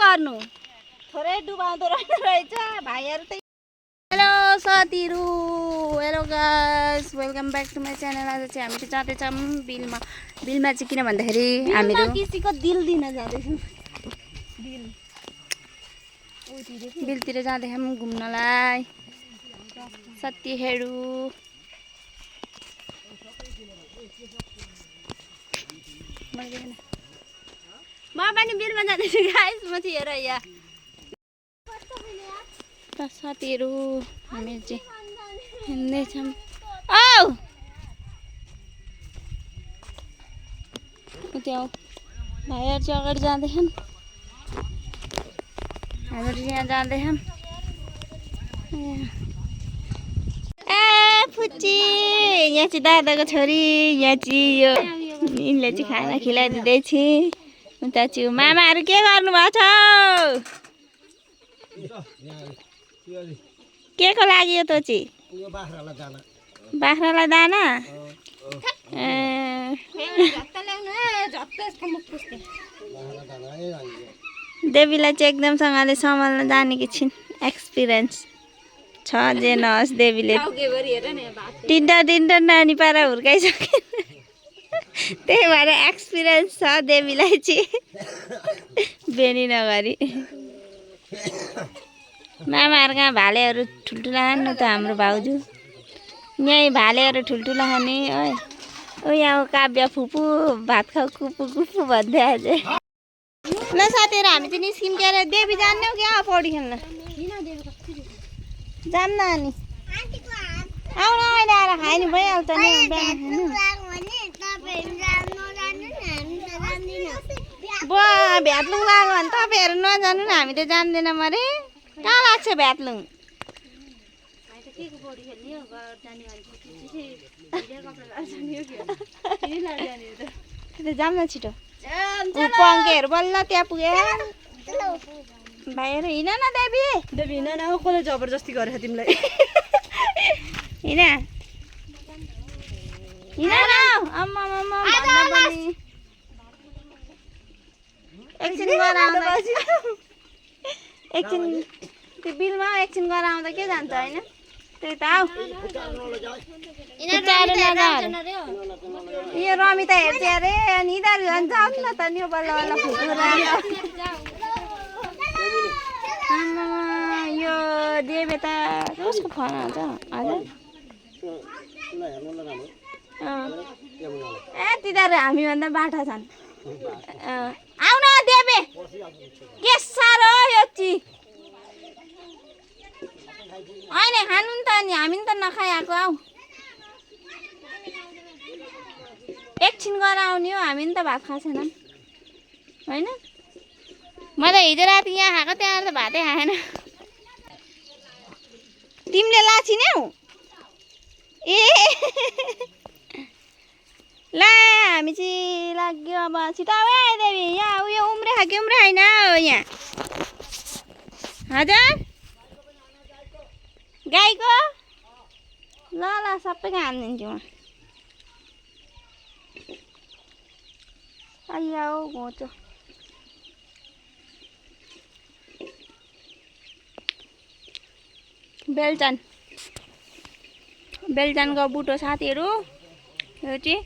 गर्नु थोरै डुबाउँदो रहेछ भाइहरु त। हेलो साथीहरु, hello guys, welcome back to my channel. आज चाहिँ हामी चाहिँ जाँदैछौँ बिलमा। बिलमा चाहिँ किन भन्दाखेरि हामीहरु किसीको दिल दिन जाँदैछौँ। बिलतिर जाँदैछौँ घुम्नलाई साथीहरु। म पनि बिलमा जाँदैछु गाइस। म चाहिँ हेर यहाँ साथीहरु हामी चाहिँ हिँड्दैछौँ। औ त्यहाँ भाइहरु चाहिँ अगाडि जाँदैछन्, हामीहरु यहाँ जाँदैछौँ। ए फुच्ची, यहाँ चाहिँ दादाको छोरी, यहाँ चाहिँ यो यिनले चाहिँ खाना खिलाइदिँदैछ। उता चाहिँ मामाहरु के गर्नु भएको छ? के को लागि यो त चाहिँ? यो बाख्रालाई दाना। देवीलाई चाहिँ एकदमसँगले सम्हाल्न जानेकी छिन्। एक्सपिरियन्स छ जे नहोस्, देवीले तिनटा नानी पारा हुर्काइसके, त्यही भएर एक्सपिरियन्स छ देवीलाई चाहिँ बेनी नगरी। मामाहरूका भालेहरू ठुल्ठुला खानु त हाम्रो भाउजू। यहीँ भालेहरू ठुल्ठुला खाने। ओ यहाँ काव्य फुपू भात खाऊ कुपु कुपु भन्दै आज। ल साथीहरु, हामी चाहिँ निस्किम के अरे। देवी जान्ने हो क्या पौडी खेल्न? जान्न अनि आउन अहिले आएर खायो नि भइहाल्छ नि। बुवा भ्यात्लुङ लाग्यो भने तपाईँहरू नजानु न, हामी त जान्दैनौँ अरे। कहाँ लाग्छ भ्यात्लुङ? जाम न छिटो। पङ्केहरू बल्ल त्यहाँ पुगे। भाइहरू हिँड न देवी। देवी हिँड न, कसले जबरजस्ती गरेछ तिमीलाई? हिँड हिँड न। अम्मा मम्मा भन्दा पनि एकछिन गएर आउँदा, एकछिन त्यो बिलमा एकछिन गएर आउँदा के जान्छ होइन? त्यही त आऊ। यो रमिता हेर्छ अरे अनि यिनीहरू झन् जाऊ न त नि बल्ल बल्ल फुटुर। यो देवे त कसको फोन आउँछ हजुर? ए तिनीहरू हामीभन्दा बाठा छन्। आउ न देवे, के साह्रो यो चिज होइन खानु नि त। अनि हामी त नखाइआएको। आऊ एकछिन गएर आउने हो, हामी नि त भात खाएको छैनौँ होइन? म त हिजो राति यहाँ खाएको, त्यहाँ त भातै खाएन। तिमीले लाछिन्यौ? ए ल हामी चाहिँ लाग्यो अब। छिटो आऊ है देवी। यहाँ उयो उम्रे खायो उम्रे होइन हो यहाँ हजुर? गाईको ल ल सबैको हानिदिन्छु म। आइया हो घोचो। बेलचान, बेलचानको बुटो साथीहरू यो चाहिँ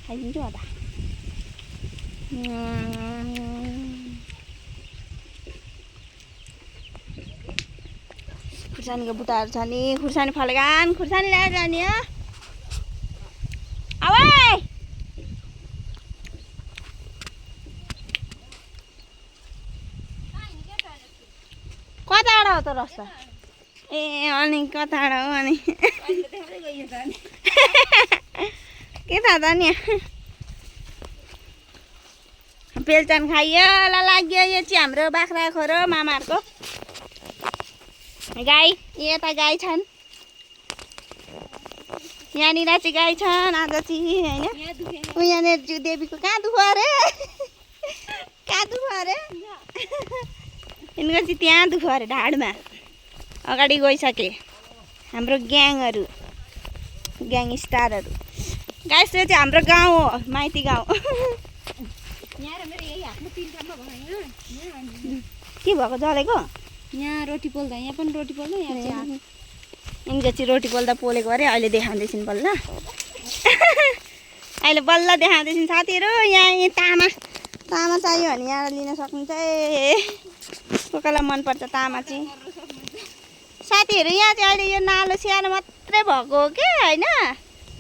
खाइदिन्छु होला। खुर्सानीको बुट्टाहरू छ नि, खुर्सानी फलेका खुर्सानी ल्याएर जाने हो। अब कता टाढा हो त रस्ता? ए अनि कता टाढा हो अनि के थाहा त नि। बेलचान खाइयो ल लाग्यो। यो चाहिँ हाम्रो बाख्रा खोरो मामाहरूको गाई। यता गाई छन्, यहाँनिर चाहिँ गाई छन् आज चाहिँ होइन? यहाँनिर चाहिँ देवीको कहाँ दुख्यो अरे? कहाँ दुख्यो अरे? यिनको चाहिँ त्यहाँ दुख्यो अरे ढाडमा। अगाडि गइसके हाम्रो ग्याङहरू, ग्याङ स्टारहरू। गाइस यो चाहिँ हाम्रो गाउँ हो, माइती गाउँ। के भएको जलेको? यहाँ रोटी पोल्दा, यहाँ पनि रोटी पोल्दा, यहाँ चाहिँ यिनको चाहिँ रोटी पोल्दा पोलेको अरे, अहिले देखाउँदैछन् बल्ल। अहिले बल्ल देखाउँदैछन् साथीहरू। यहाँ तामा चाहियो भने यहाँ लिन सक्नुहुन्छ। कोकालाई मनपर्छ तामा चाहिँ। साथीहरू यहाँ चाहिँ अहिले यो नालो सानो मात्रै भएको हो कि होइन।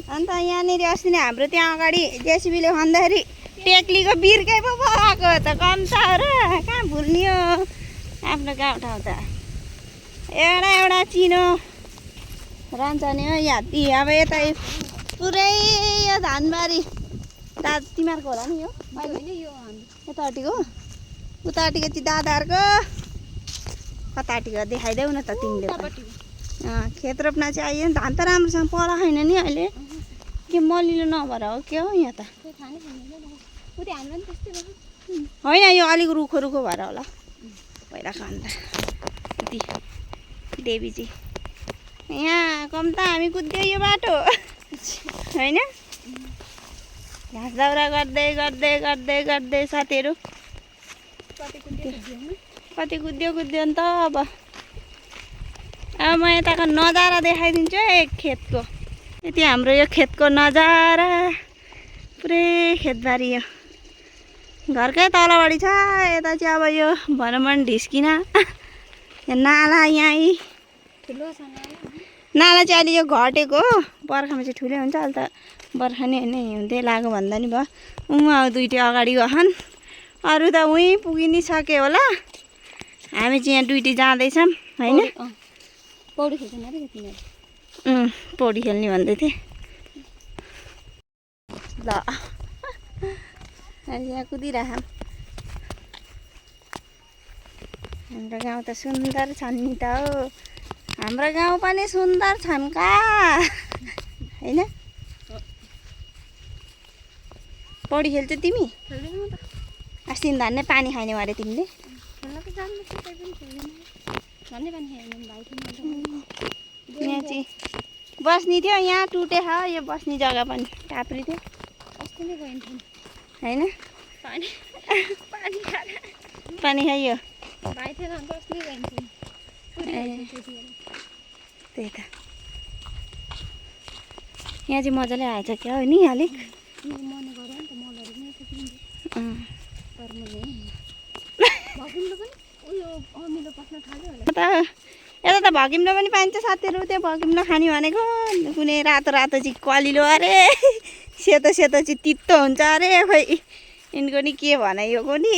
अन्त यहाँनिर अस्ति नै हाम्रो त्यहाँ अगाडि जेसिबीले खन्दाखेरि टेक्लीको बिर्कै पो भएको त कम छ र कहाँ भुल्ने हो आफ्नो गाउँठाउँ त। एउटा चिनो रहन्छ नि हो यहाँ। अब यता पुरै यो धानबारी तिमीहरूको होला नि यो यतापट्टिको उतापट्टिको चाहिँ दादाहरूको। कतापट्टिको देखाइदेऊ न त तिमीले खेत रोप्न चाहिँ आयो। धान त राम्रोसँग पला छैन नि अहिले, के मलिलो नभएर हो के हो यहाँ त होइन। यो अलिक रुखो भएर होला भइरहेको। अन्त देवीजी यहाँ कम त हामी कुद्यो यो बाटो होइन। घाँस दाउरा गर्दै साथीहरू कति कुद्यो नि त। अब म यताको नजारा देखाइदिन्छु है खेतको। यति हाम्रो यो खेतको नजारा, पुरै खेतबारी यो घरकै तलबाडी छ। यता चाहिँ अब यो भनमन ढिस्किन नाला यहीँ ठुलो छ नाला चाहिँ अहिले यो घटेको हो। बर्खामा चाहिँ ठुलै हुन्छ। अहिले त बर्खा नै होइन हिउँदै लाग्यो भन्दा नि भयो। अब दुइटै अगाडि गहन्, अरू त उहीँ पुगि नि सक्यो होला। हामी चाहिँ यहाँ दुइटै जाँदैछौँ होइन। पौडी खेल्छन् अरे तिनीहरू। पौडी खेल्ने भन्दै थिएँ ल। यहाँ कुदिरहँ। हाम्रो गाउँ त सुन्दर छन् नि त हो। हाम्रो गाउँ पनि सुन्दर छन् का होइन। पौडी खेल्छौ तिमी? अस्ति धन्ने पानी खाने अरे तिमीले। यहाँ चाहिँ बस्ने थियो, यहाँ टुटे छ यो बस्ने जग्गा पनि टाप्री थियो होइन। पानी खाइयो त्यही त। यहाँ चाहिँ मजाले आएछ क्या हो नि अलिक। यता त भगिम्लो पनि पाइन्छ साथीहरू। त्यो भगिम्लो खाने भनेको कुनै रातो चाहिँ कलिलो अरे, सेतो चाहिँ तितो हुन्छ अरे। खोइ यिनको नि के भनाइ हो नि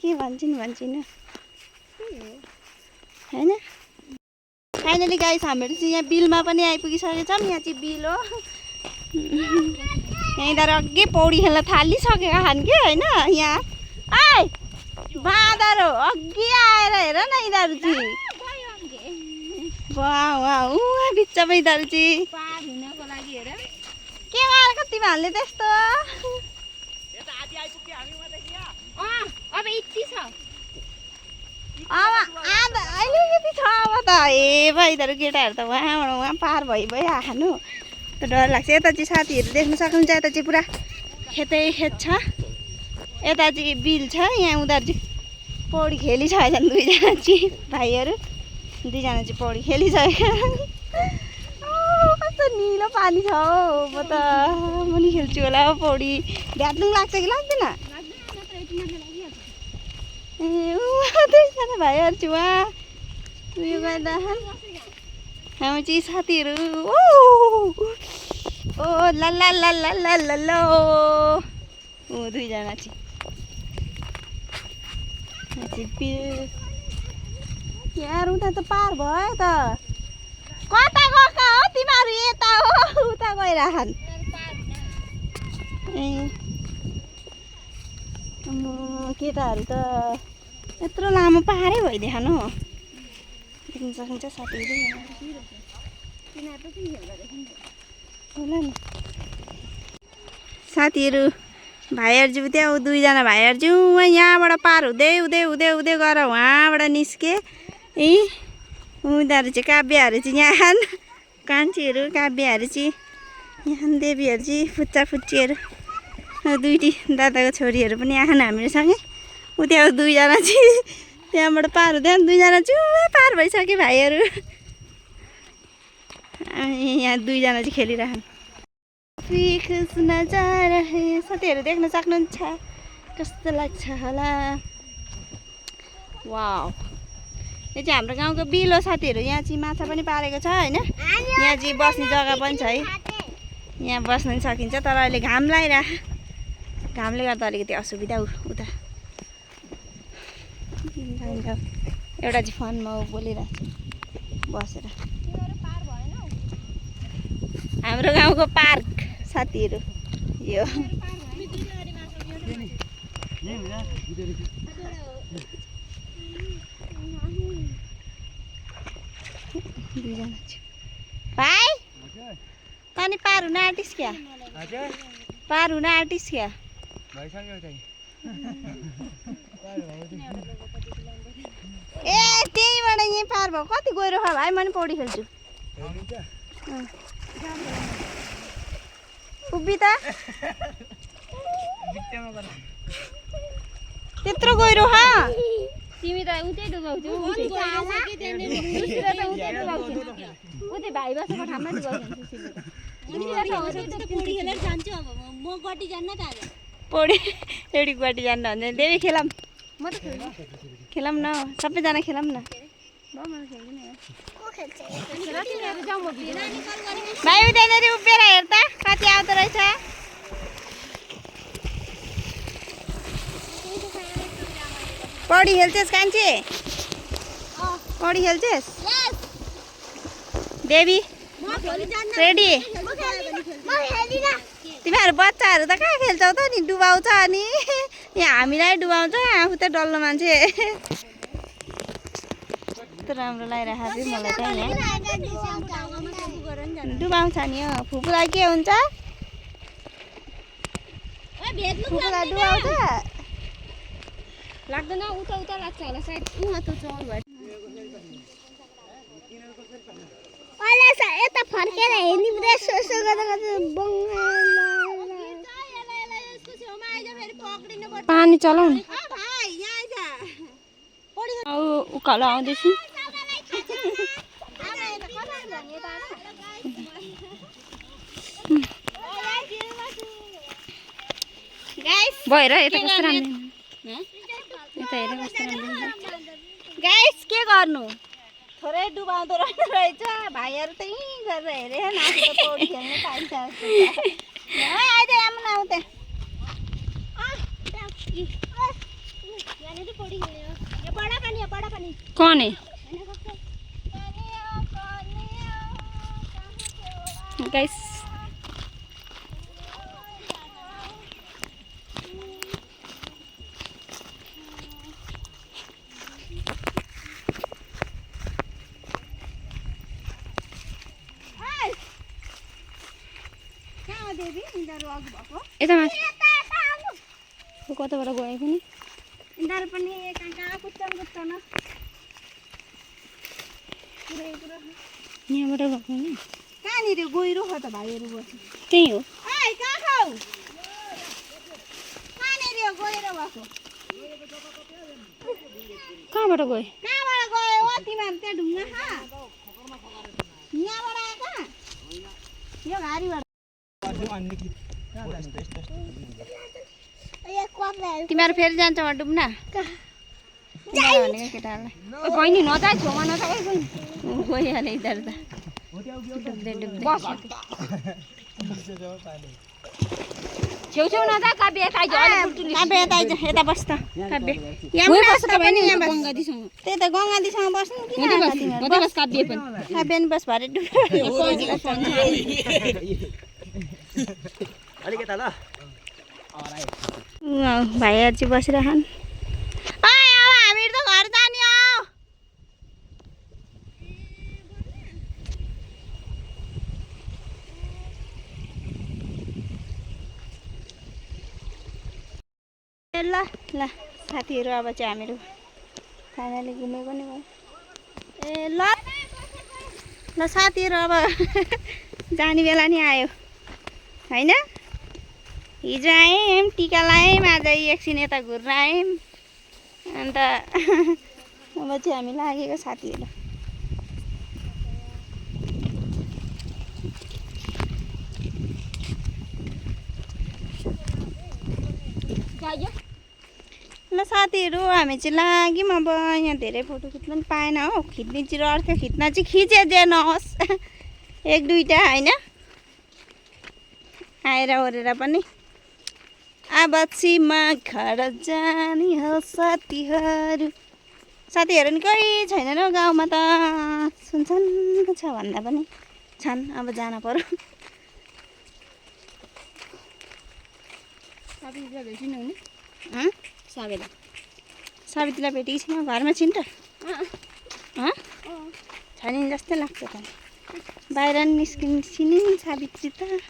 के भन्छन् होइन। फाइनली गाइस हामीहरू चाहिँ यहाँ बिलमा पनि आइपुगिसकेको छौँ। यहाँ चाहिँ बिल हो। यहीँनिर अघि पौडी खेल्न थालिसकेका छन् कि होइन। यहाँ आइ बाँदर हो अघि आएर हेर न यिनीहरू चाहिँ। उहाँ बिचमा यिनीहरू चाहिँ के गरेको तिमीहरूले त्यस्तो? अब यति छ अब अलिकति छ अब त। ए भाइहरू केटाहरू त उहाँ पार भइ आखानु त डर लाग्छ। यता चाहिँ साथीहरू देख्न सक्नुहुन्छ, यता चाहिँ पुरा खेतै खेत छ। यता चाहिँ बिल छ। यहाँ उनीहरू चाहिँ पौडी खेलिसकेछन्। दुईजना चाहिँ भाइहरू दुईजना चाहिँ पौडी खेलिसकेका। कस्तो निलो पानी छ हौ। म त पनि खेल्छु होला हौ पौडी। भ्याट्लुङ लाग्छ कि लाग्दैन? ए दुईजना भाइहरू चाहिँ उहाँ उयो गर्दा हामी चाहिँ साथीहरू ओ ला ला ला ला ला ला ला दुईजना चाहिँ यार उता त पार भयो त। कता गएका हो तिमीहरू? यता हो उता गइरहन्। ए केटाहरू त यत्रो लामो पारै भइदिएन हो। देख्न सकिन्छ साथीहरू होला नि। साथीहरू भाइहरू त्यहाँ दुईजना भाइहरू यहाँबाट पार हुँदै गएर उहाँबाट निस्के। ए उनीहरू चाहिँ काव्यहरू चाहिँ यहाँ कान्छीहरू काव्यहरू चाहिँ यहाँ देवीहरू चाहिँ फुच्चा फुच्चीहरू दुईटी दादाको छोरीहरू पनि आएन हामीसँगै उता दुईजना चाहिँ त्यहाँबाट पार हुँदैन दुईजना चाहिँ पार भइसक्यो भाइहरू अनि यहाँ दुईजना चाहिँ खेलिरहन् साथीहरू देख्न सक्नुहुन्छ कस्तो लाग्छ होला वाउ यो चाहिँ हाम्रो गाउँको बिलो साथीहरू यहाँ चाहिँ माछा पनि पारेको छ होइन यहाँ चाहिँ बस्ने जग्गा पनि छ है यहाँ बस्न पनि सकिन्छ तर अहिले घाम घामले गर्दा अलिकति असुविधा उता एउटा चाहिँ फोनमा बोलिरहेको छु बसेर हाम्रो गाउँको पार्क साथीहरू यो भाइ तनी पार हुन आँटिस् क्या पार हुन आँटिस् क्या ए त्यहीबाट यहीँ पार भयो कति गहिरो छ भाइ म पनि पौडी खेल्छु उभि त त्यत्रो गहिरो छ तिमी त उतै डुबाउँछौ उतै भाइ बसेको ठाउँमा पौडी एउटी गुवाटी जान्न भने देवी खेलाम म त खेलाम न सबैजना खेलाम न भाइ उतानिर उभिएर हेर त कति आउँदो रहेछ पौडी खेल्छस् कान्छी पौडी खेल्छस् देवी रेडी तिमीहरू बच्चाहरू त कहाँ खेल्छौ त नि डुबाउँछ अनि यहाँ हामीलाई डुबाउँछ आफू त डल्लो मान्छे कस्तो राम्रो लागिरहेको थियो मलाई त यहाँ डुबाउँछ नि हो फुपूलाई के हुन्छ फुपूलाई डुबाउँछ लाग्दैन उता उता लाग्छ होला सायद उहाँ त चौर भयो यता फर्केर हेर्ने पुरा सोसो गर्दा पानी चलाउनु उकालो आउँदैछु भएर यता कस्तो राम्रो यता हेर कस्तो राम्रो गाइस के गर्नु थोरै डुबाउँदो रहेछ भाइहरू त यहीँ गरेर हेरे नाच्नु त पौडी खेल्नु पाइन्छ आइज आउनु आउँ त्यहाँ कौन है गाइस यता माथि कताबाट गयो पनि यिनीहरू पनि कहाँ कुद्छन् यहाँबाट गएको नि कहाँनिर गहिरो छ त भाइहरू बस्नु त्यही हो कहाँ खाऊ कहाँनिर गहिरो भएको कहाँबाट गयो कहाँबाट गयो हो तिमीहरू त्यहाँ ढुङ्गा छ यहाँबाट आएका यो घारीबाट तिमीहरू फेरि जान्छ डुब्न भनेको केटाहरूलाई बहिनी नजा छेउमा नजा गइहाल्यो यिनीहरू त डुब्दै डुब्दै छेउछेउ नजा काव्य यता आइज काव्य यता आइज यता बस् त काव्य यहाँ बस्छ पनि यहाँ बस् गङ्गादीसँग त्यही त गङ्गादीसँग बस्नु किन बस काव्य पनि काव्य नि बस् भरे भाइहरू चाहिँ बसिरहन् हामीहरू त घर जाने हो ल ल साथीहरू अब चाहिँ हामीहरू फाइनली घुमेको नि भयो ए ल ल साथीहरू अब जाने बेला नि आयो होइन। हिजो आयौँ टिका लायौँ, आज एकछिन यता घुर्न आयौँ अन्त अब चाहिँ हामी लागेको साथीहरू। ल साथीहरू हामी चाहिँ लाग्यौँ। अब यहाँ धेरै फोटो खिच्न पनि पाएन हो, खिच्ने चाहिँ अर्थ्यो, खिच्न चाहिँ खिचे जे नहोस् एक दुईवटा होइन, आएर ओरेर पनि। अब छिमा घर जाने हो साथीहरू। साथीहरू नि कोही छैनन् हौ गाउँमा त, सुनसान छ भन्दा पनि छन्। अब जान पर्यो। सावित्रीलाई भेटेको छैन घरमा, छिन् त छैन जस्तै लाग्छ त। बाहिर निस्किने सावित्री त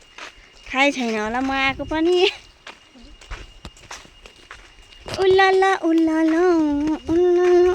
थाहै छैन होला म आएको पनि। उल्लाला उल्लाला उल्लाला